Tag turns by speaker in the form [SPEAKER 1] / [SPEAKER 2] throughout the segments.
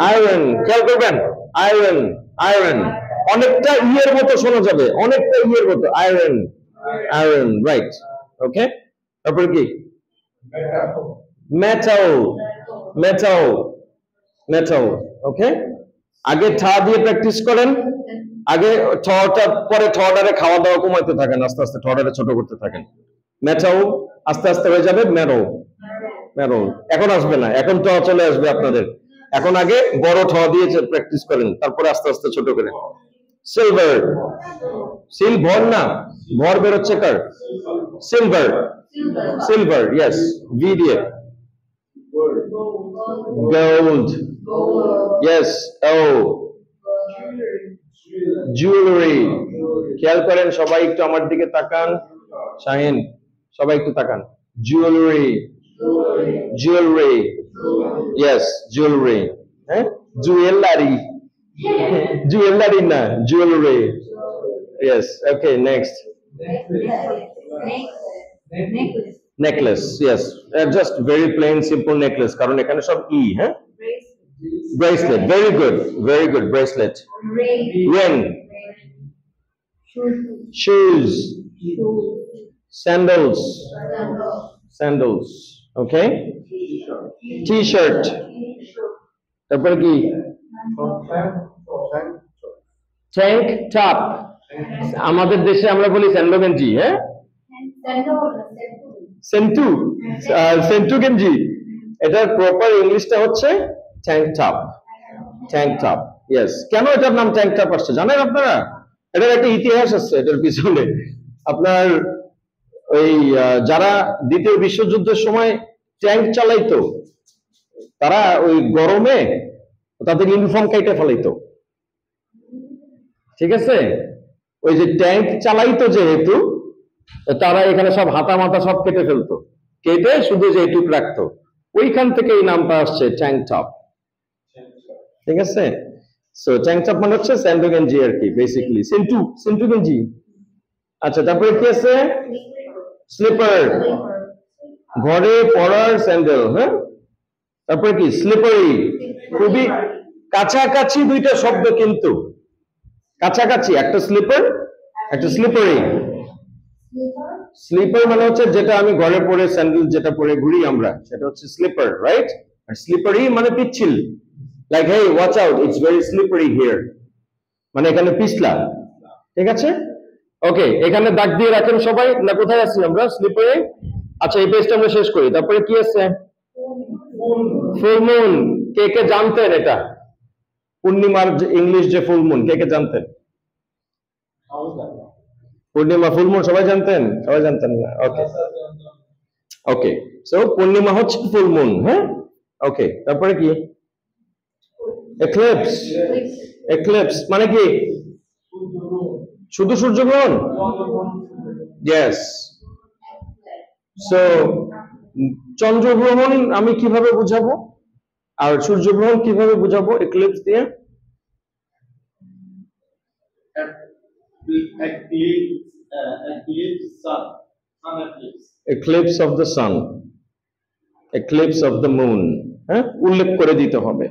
[SPEAKER 1] Iron, খেয়াল করবেন, iron, iron অনেকটা ইয়ের মতো শোনা যাবে, অনেকটা ইয়ের মতো, আয়রন, আয়রন, রাইট। ওকে, তারপর কি? Metal, metal, metal. ওকে, আগে ঠা দিয়ে প্র্যাকটিস করেন, আগে ঠটা, পরে ঠটারে খাওয়া দাওয়া কমাইতে থাকেন, আস্তে আস্তে ঠটারে ছোট করতে থাকেন। মেটাল আস্তে আস্তে হয়ে যাবে মেরল, মেরল। এখন আসবে না, এখন ঠ চলে আসবে আপনাদের। এখন আগে বড় ঠ দিয়ে প্র্যাকটিস করেন, তারপরে আস্তে আস্তে ছোট করে। সিলভার, সিলভর না, ভর বেরোচ্ছে কার? সিলভার, সিলভার, ইয়েস, ভি দিয়ে। গোল্ড, ইয়েস, ও। জুয়েলারি, খেয়াল করেন সবাই, একটু আমার দিকে তাকান। শাহিন, সবাই একটু তাকান। Jewellery, jewellery, yes, jewellery. হ্যাঁ, জুয়েলারি, জুয়েলারি না, jewellery, yes. Okay, next. Necklace, yes, just very plain simple necklace, কারণ এখানে সব ই। হ্যাঁ, bracelet, very good, very good, bracelet. Ring, shoes, sandals, sandals. Okay, t-shirt, তারপর কি? tank top, আমাদের দেশে আমরা বলি স্যান্ডো গেঞ্জি। হ্যাঁ, সেন্টু, সেন্টু গেঞ্জি, এটার প্রপার ইংলিশটা হচ্ছে tank top, tank top, yes. কেন এটার নাম ট্যাঙ্ক টপ আসছে জানেন আপনারা? এটার একটা ইতিহাস আছে এটার পিছনে। আপনার ওই যারা দ্বিতীয় বিশ্বযুদ্ধের সময় ট্যাঙ্ক চালাইতো, তারা ওই গরমে তাদের ইউনিফর্ম কেটে ফেলাইতো, ঠিক আছে? ওই যে ট্যাঙ্ক চালাইতো যেহেতু, তারা এখানে সব হাতা মাথা সব কেটে ফেলতো, কেটে শুধু যে এইটুক রাখতো, ওইখান থেকে এই নামটা আসছে ট্যাঙ্ক টপ, ঠিক আছে? সো ট্যাঙ্ক টপ মানে হচ্ছে স্যান্ডো গেঞ্জি আর কি, বেসিক্যালি সেন্টু, সেন্টু গেঞ্জি। আচ্ছা, তারপরে কি আছে? স্লিপার, ঘরে পরার স্যান্ডেল। হ্যাঁ, তারপরে কি? স্লিপারি, খুবই কাছাকাছি দুইটা শব্দ, কিন্তু কাছাকাছি, একটা স্লিপার, একটা স্লিপারি। স্লিপার মানে হচ্ছে যেটা আমি ঘরে পরে, স্যান্ডেল যেটা পরে ঘুরি আমরা, সেটা হচ্ছে স্লিপার, রাইট? আর স্লিপারি মানে পিচ্ছিল, like hey watch out, it's very slippery here, মানে এখানে পিছলা, ঠিক আছে? ওকে, এখানে দাগ দিয়ে রাখেন সবাই, না কোথায় আছি আমরা? স্লিপারে। আচ্ছা, এই পেজটা আমরা শেষ করি, তারপরে কি আছে? ফুল মুন, কে কে জানতেন এটা? পূর্ণিমার ইংলিশ যে ফুল মুন, কে কে জানতেন? পূর্ণিমা, ফুল মুন সবাই জানতেন? সবাই জানতেন না? ওকে, ওকে, সো পূর্ণিমা হচ্ছে ফুল মুন। হ্যাঁ, ওকে, তারপরে কি? এক্লিপস, এক্লিপস মানে কি? শুধু সূর্যগ্রহণ, ইয়েস। সো চন্দ্রগ্রহণ আমি কিভাবে বুঝাবো, আর সূর্যগ্রহণ কিভাবে বুঝাবো এক্লিপস দিয়ে? eclipse of the sun, eclipse of the moon, হ্যাঁ, উল্লেখ করে দিতে হবে।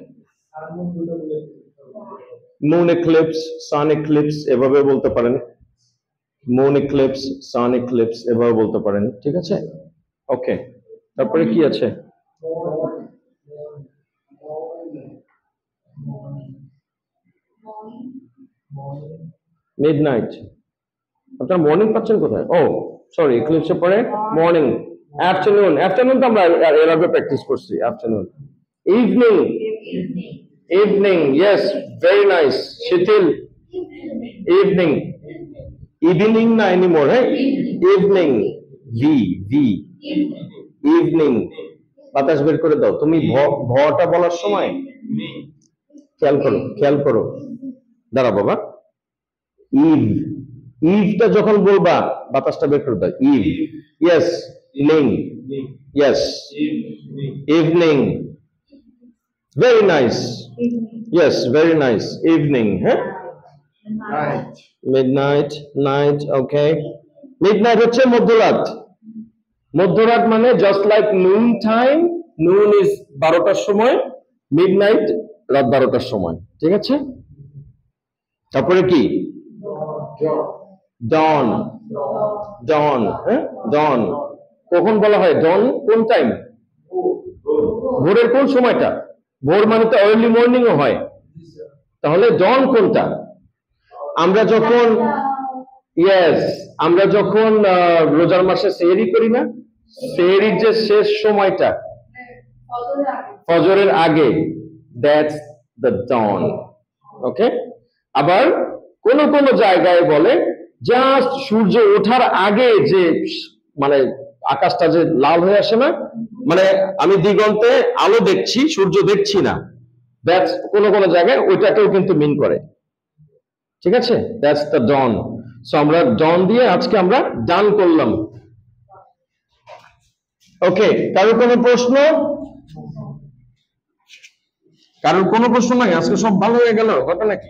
[SPEAKER 1] মুন এক্লিপস, সান এক্লিপস এভাবে বলতে পারেন, মুন এক্লিপস, সান এক্লিপস এভাবে বলতে পারেন, ঠিক আছে? ওকে, তারপরে কি আছে? মিডনাইট, আপনারা মর্নিং পাচ্ছেন কোথায়? ও সরি, এক্লিপসের পরে মর্নিং। আফটারনুন, আফটারনুন তো আমরা এর আগে প্র্যাকটিস করছি, afternoon. Evening, evening, yes, very nice শিথিল, ইভিনিং, ইভিনিং না এনিমোর, হ্যাঁ, ইভিনিং, ভি, ভি, ইভিনিং। বাতাস বের করে দাও, তুমি ভটা বলার সময় খেয়াল করো, খেয়াল করো, দাঁড়া বাবা, ইভ, ইভটা যখন বলবা বাতাসটা বের করে দাও, ইভ, ইয়েস, নিং, yes, evening, very nice, yes, very nice, evening. হ্যাঁ, মিডনাইট, নাইট, ওকে। মিডনাইট হচ্ছে মধ্যরাত, মধ্যরাত মানে just like noon time, noon is 12টার সময়, মিডনাইট রাত 12টার সময়, ঠিক আছে? তারপরে কি? ডন, ডন, হ্যাঁ ডন। কখন বলা হয় ডন? কোন টাইম? ভোরের কোন সময়টা? ভোর মানে তো আর্লি মর্নিংও হয়, তাহলে ডন কোনটা? আমরা যখন ইয়েস, আমরা যখন রোজার মাসে সেহরি করি না, সেহরির যে শেষ সময়টা ফজরের আগে, দ্যাটস দ্য ডন। ওকে, আবার কোন কোন জায়গায় বলে জাস্ট সূর্য ওঠার আগে যে মানে আকাশটা যে লাল হয়ে আসে না, মানে আমি দিগন্তে আলো দেখছি সূর্য দেখছি না, দ্যাটস কোন কোন জায়গায় ওইটাকেও কিন্তু মিন করে, ঠিক আছে? That's the Don. সো আমরা ডন দিয়ে আজকে আমরা ডান করলাম। ওকে, কারোর কোনো প্রশ্ন? কারোর কোনো প্রশ্ন নাই? আজকে সব ভালো হয়ে গেল ঘটনা কি?